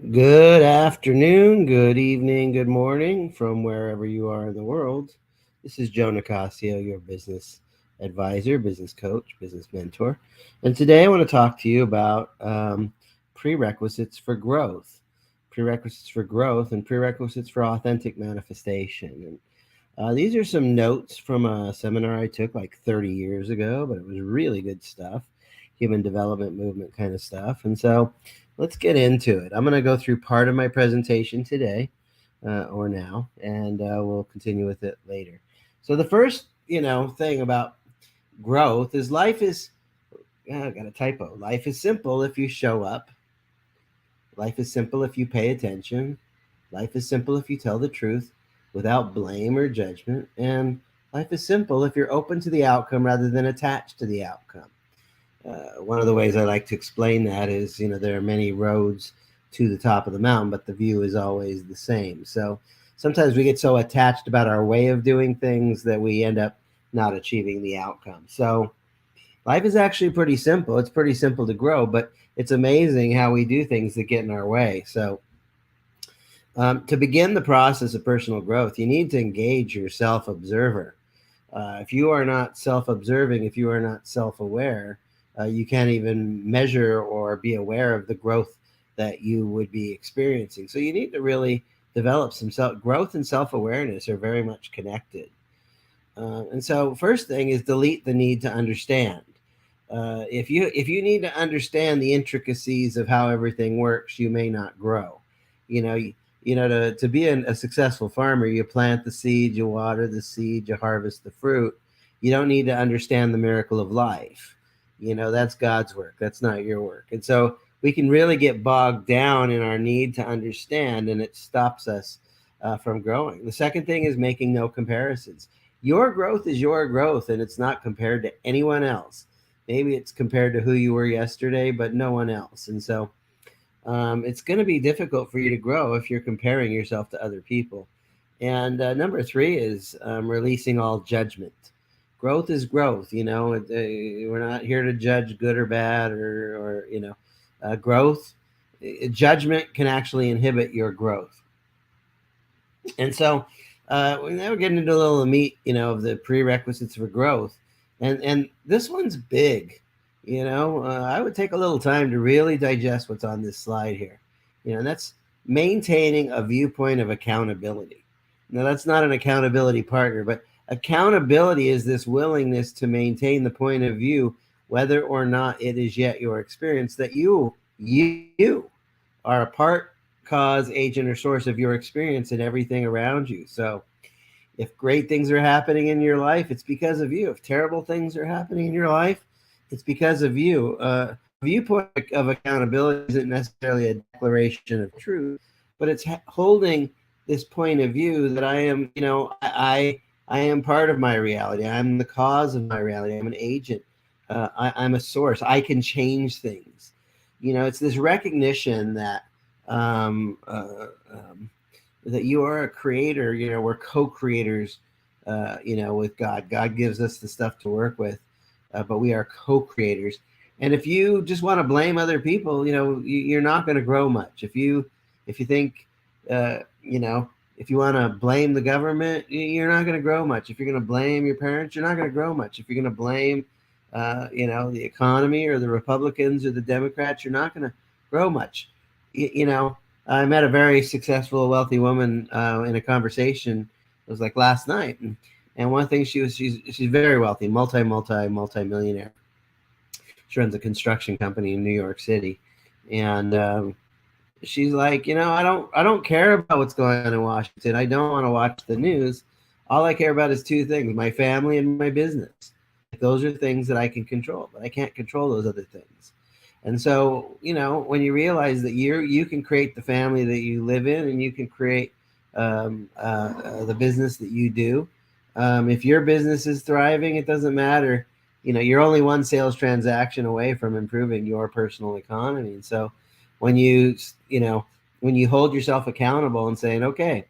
Good afternoon, good evening, good morning from wherever you are in the world. This is Joe Nicasio, your business advisor, business coach, business mentor. And today I want to talk to you about prerequisites for growth. Prerequisites for growth and prerequisites for authentic manifestation. And these are some notes from a seminar I took like 30 years ago, but it was really good stuff, human development movement kind of stuff. And so let's get into it. I'm going to go through part of my presentation today or now, and we'll continue with it later. So the first, thing about growth is life is, I got a typo. Life is simple if you show up. Life is simple if you pay attention. Life is simple if you tell the truth without blame or judgment. And life is simple if you're open to the outcome rather than attached to the outcome. One of the ways I like to explain that is, there are many roads to the top of the mountain, but the view is always the same. So sometimes we get so attached about our way of doing things that we end up not achieving the outcome. So life is actually pretty simple. It's pretty simple to grow, but it's amazing how we do things that get in our way. So to begin the process of personal growth, you need to engage your self observer. If you are not self observing, if you are not self aware, you can't even measure or be aware of the growth that you would be experiencing. So you need to really develop some self growth and self awareness are very much connected. And so, first thing is delete the need to understand. If you need to understand the intricacies of how everything works, you may not grow. You know, to be a successful farmer, you plant the seed, you water the seed, you harvest the fruit. You don't need to understand the miracle of life. That's God's work. That's not your work. And so we can really get bogged down in our need to understand, and it stops us from growing. The second thing is making no comparisons. Your growth is your growth, and it's not compared to anyone else. Maybe it's compared to who you were yesterday, but no one else. And so it's going to be difficult for you to grow if you're comparing yourself to other people. And number three is releasing all judgment. Growth is growth. We're not here to judge good or bad or growth. Judgment can actually inhibit your growth. And so now we're getting into a little meat, of the prerequisites for growth. And this one's big. I would take a little time to really digest what's on this slide here. And that's maintaining a viewpoint of accountability. Now, that's not an accountability partner, but accountability is this willingness to maintain the point of view, whether or not it is yet your experience, that you are a part, cause, agent, or source of your experience and everything around you. So if great things are happening in your life, it's because of you. If terrible things are happening in your life, it's because of you. A viewpoint of accountability isn't necessarily a declaration of truth, but it's holding this point of view that I am, I am part of my reality. I'm the cause of my reality. I'm an agent. I'm a source. I can change things. It's this recognition um, uh, um, that you are a creator. We're co-creators. With God. God gives us the stuff to work with, but we are co-creators. And if you just want to blame other people, you're not going to grow much. If you think, uh, you know, if you want to blame the government, you're not going to grow much. If you're going to blame your parents, you're not going to grow much. If you're going to blame, the economy or the Republicans or the Democrats, you're not going to grow much. I met a very successful, wealthy woman in a conversation. It was like last night, and one thing she's very wealthy, multi millionaire. She runs a construction company in New York City, and she's like, I don't care about what's going on in Washington. I don't want to watch the news. All I care about is two things: my family and my business. Like those are things that I can control, but I can't control those other things. And so, when you realize that you can create the family that you live in, and you can create the business that you do. If your business is thriving, it doesn't matter. You're only one sales transaction away from improving your personal economy. And so, when you hold yourself accountable and saying, okay,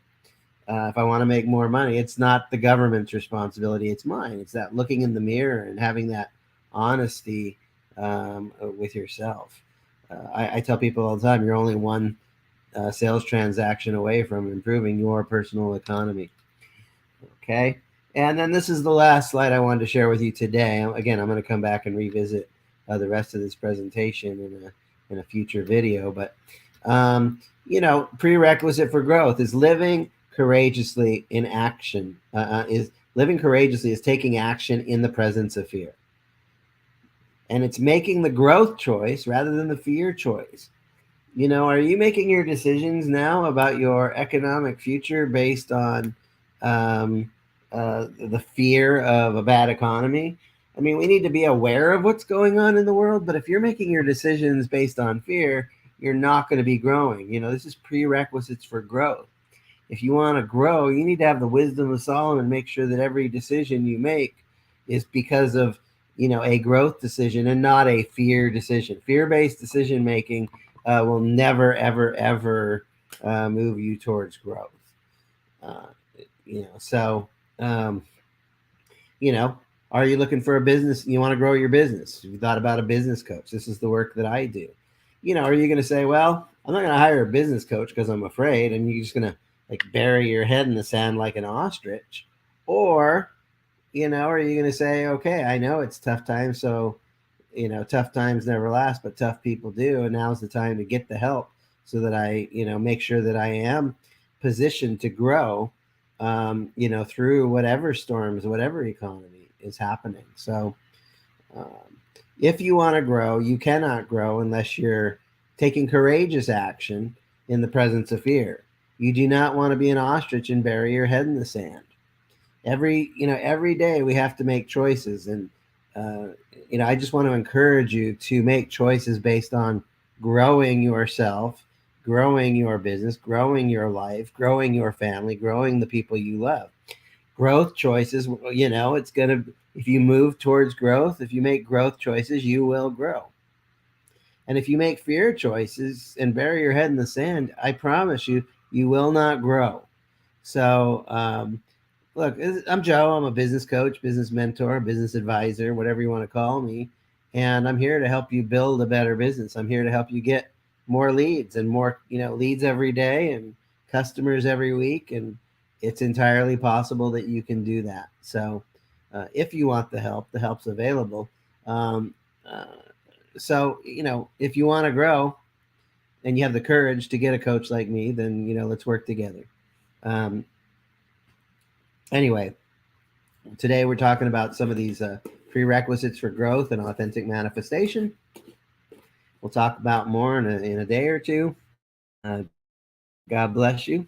if I want to make more money, it's not the government's responsibility; it's mine. It's that looking in the mirror and having that honesty with yourself. I tell people all the time, you're only one sales transaction away from improving your personal economy. Okay. And then this is the last slide I wanted to share with you today. Again, I'm going to come back and revisit the rest of this presentation in a future video. But, prerequisite for growth is living courageously in action. Is living courageously is taking action in the presence of fear. And it's making the growth choice rather than the fear choice. Are you making your decisions now about your economic future based on the fear of a bad economy? I mean, we need to be aware of what's going on in the world, but if you're making your decisions based on fear, you're not going to be growing. This is prerequisites for growth. If you want to grow, you need to have the wisdom of Solomon, make sure that every decision you make is because of, a growth decision and not a fear decision. Fear-based decision making will never, ever, ever move you towards growth. Uh, so, are you looking for a business? You want to grow your business? You thought about a business coach. This is the work that I do. Are you going to say, well, I'm not going to hire a business coach because I'm afraid, and you're just going to bury your head in the sand like an ostrich? Or, are you going to say, okay, I know it's tough times, so tough times never last, but tough people do. And now's the time to get the help so that I, make sure that I am positioned to grow, through whatever storms, whatever economy is happening. So if you want to grow, you cannot grow unless you're taking courageous action in the presence of fear. You do not want to be an ostrich and bury your head in the sand. Every day we have to make choices, and I just want to encourage you to make choices based on growing yourself, growing your business, growing your life, growing your family, growing the people you love. Growth choices, it's going to, if you move towards growth, if you make growth choices, you will grow. And if you make fear choices and bury your head in the sand, I promise you, you will not grow. So, look, I'm Joe. I'm a business coach, business mentor, business advisor, whatever you want to call me. And I'm here to help you build a better business. I'm here to help you get more leads and more, leads every day and customers every week. And it's entirely possible that you can do that. So if you want the help's available. So, if you want to grow and you have the courage to get a coach like me, then, let's work together. Anyway, today we're talking about some of these prerequisites for growth and authentic manifestation. We'll talk about more in a day or two. God bless you.